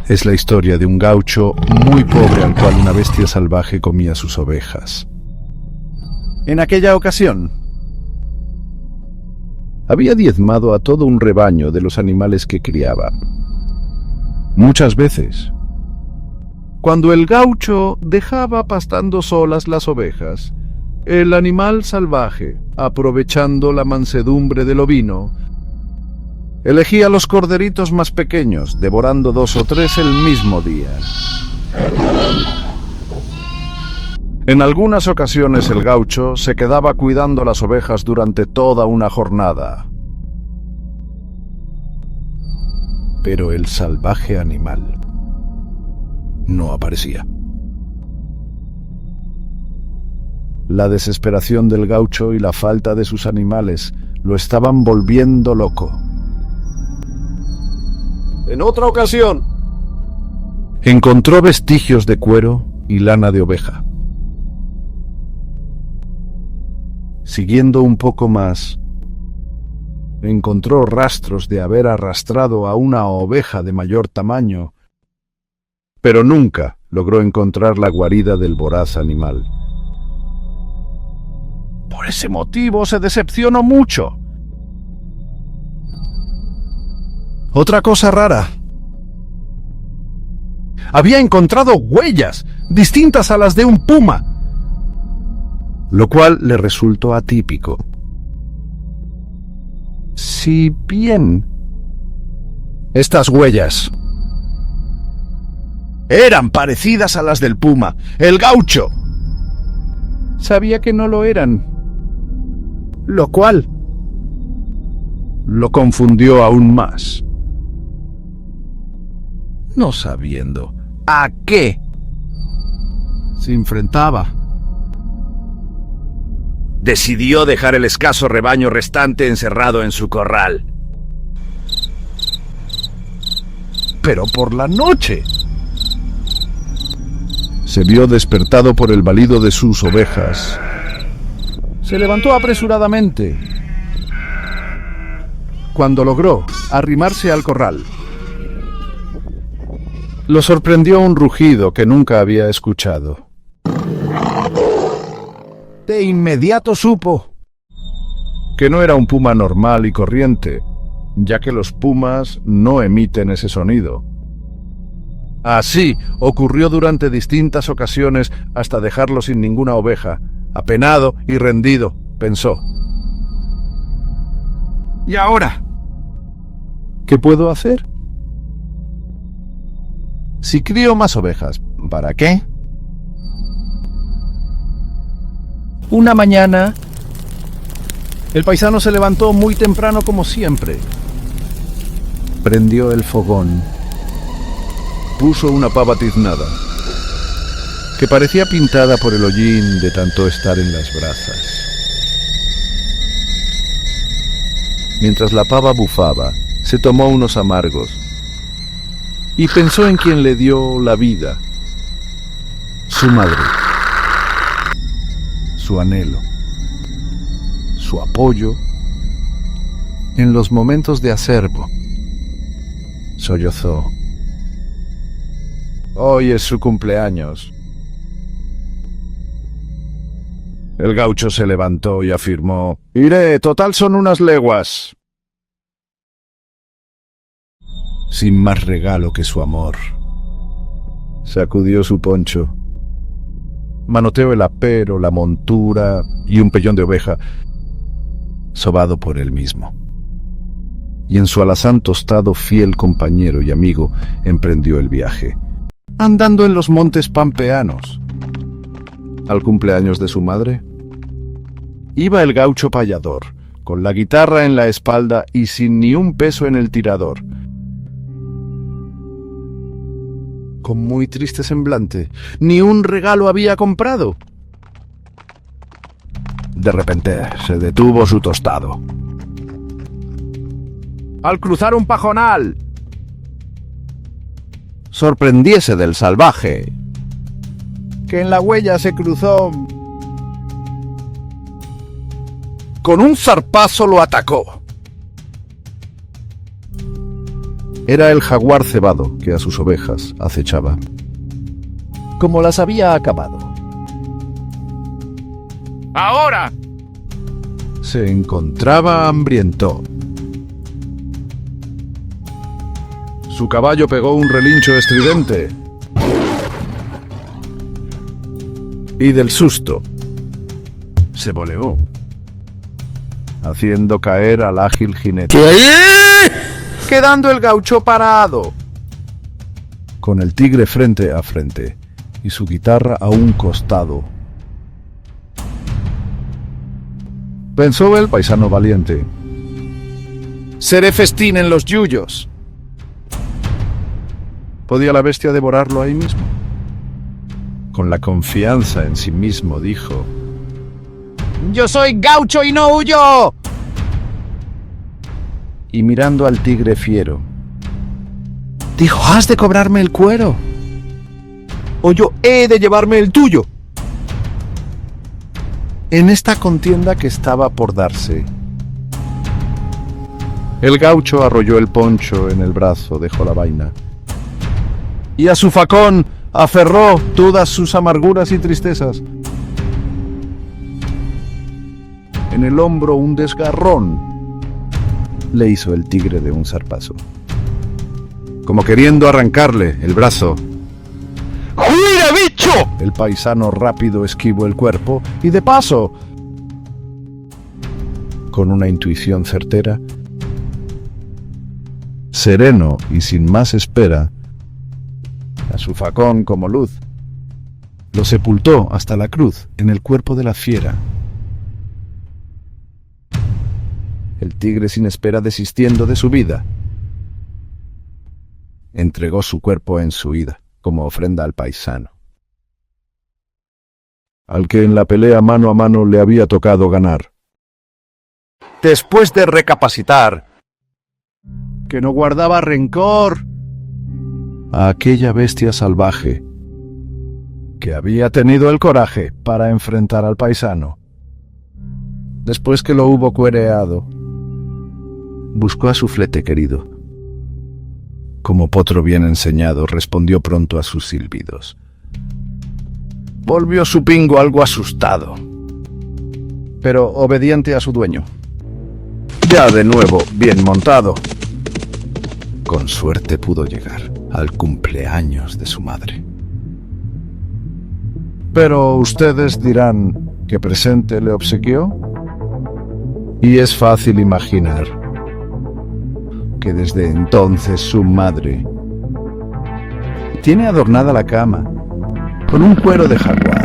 Es la historia de un gaucho muy pobre al cual una bestia salvaje comía sus ovejas. En aquella ocasión, había diezmado a todo un rebaño de los animales que criaba. Muchas veces, cuando el gaucho dejaba pastando solas las ovejas, el animal salvaje, aprovechando la mansedumbre del ovino, elegía los corderitos más pequeños, devorando 2 o 3 el mismo día. En algunas ocasiones el gaucho se quedaba cuidando las ovejas durante toda una jornada. Pero el salvaje animal no aparecía. La desesperación del gaucho y la falta de sus animales lo estaban volviendo loco. En otra ocasión, encontró vestigios de cuero y lana de oveja. Siguiendo un poco más, encontró rastros de haber arrastrado a una oveja de mayor tamaño, pero nunca logró encontrar la guarida del voraz animal. Por ese motivo se decepcionó mucho. Otra cosa rara. Había encontrado huellas distintas a las de un puma, lo cual le resultó atípico. Si bien estas huellas eran parecidas a las del puma, el gaucho sabía que no lo eran, lo cual lo confundió aún más. No sabiendo a qué se enfrentaba, decidió dejar el escaso rebaño restante encerrado en su corral. Pero por la noche se vio despertado por el balido de sus ovejas. Se levantó apresuradamente cuando logró arrimarse al corral. Lo sorprendió un rugido que nunca había escuchado. De inmediato supo que no era un puma normal y corriente, ya que los pumas no emiten ese sonido. Así ocurrió durante distintas ocasiones hasta dejarlo sin ninguna oveja. Apenado y rendido, pensó: ¿y ahora qué puedo hacer? Si crío más ovejas, ¿para qué? Una mañana, el paisano se levantó muy temprano como siempre. Prendió el fogón. Puso una pava tiznada, que parecía pintada por el hollín de tanto estar en las brasas. Mientras la pava bufaba, se tomó unos amargos y pensó en quien le dio la vida, su madre, su anhelo, su apoyo en los momentos de acerbo. Sollozó. Hoy es su cumpleaños. El gaucho se levantó y afirmó: «Iré, total son unas leguas». Sin más regalo que su amor. Sacudió su poncho. Manoteó el apero, la montura y un pellón de oveja, sobado por él mismo. Y en su alazán tostado, fiel compañero y amigo, emprendió el viaje, andando en los montes pampeanos. Al cumpleaños de su madre, iba el gaucho payador, con la guitarra en la espalda y sin ni un peso en el tirador. Con muy triste semblante, ni un regalo había comprado. De repente se detuvo su tostado. Al cruzar un pajonal, sorprendiese del salvaje, que en la huella se cruzó. Con un zarpazo lo atacó. Era el jaguar cebado que a sus ovejas acechaba. Como las había acabado. ¡Ahora! Se encontraba hambriento. Su caballo pegó un relincho estridente. Y del susto se voleó, haciendo caer al ágil jinete, quedando el gaucho parado, con el tigre frente a frente y su guitarra a un costado. Pensó el paisano valiente: seré festín en los yuyos. ¿Podía la bestia devorarlo ahí mismo? Con la confianza en sí mismo dijo: ¡Yo soy gaucho y no huyo! Y mirando al tigre fiero, dijo: has de cobrarme el cuero, o yo he de llevarme el tuyo. En esta contienda que estaba por darse, el gaucho arrolló el poncho en el brazo, dejó la vaina, y a su facón aferró todas sus amarguras y tristezas. En el hombro un desgarrón le hizo el tigre de un zarpazo, como queriendo arrancarle el brazo. ¡Juira, bicho! El paisano rápido esquivó el cuerpo y de paso, con una intuición certera, sereno y sin más espera, a su facón como luz, lo sepultó hasta la cruz en el cuerpo de la fiera. El tigre, sin espera, desistiendo de su vida, entregó su cuerpo en su huida como ofrenda al paisano, al que en la pelea mano a mano le había tocado ganar. Después de recapacitar que no guardaba rencor a aquella bestia salvaje, que había tenido el coraje para enfrentar al paisano, después que lo hubo cuereado, buscó a su flete querido. Como potro bien enseñado, respondió pronto a sus silbidos. Volvió su pingo algo asustado, pero obediente a su dueño. Ya de nuevo bien montado. Con suerte pudo llegar al cumpleaños de su madre. Pero ustedes dirán qué presente le obsequió. Y es fácil imaginar que desde entonces su madre tiene adornada la cama con un cuero de jaguar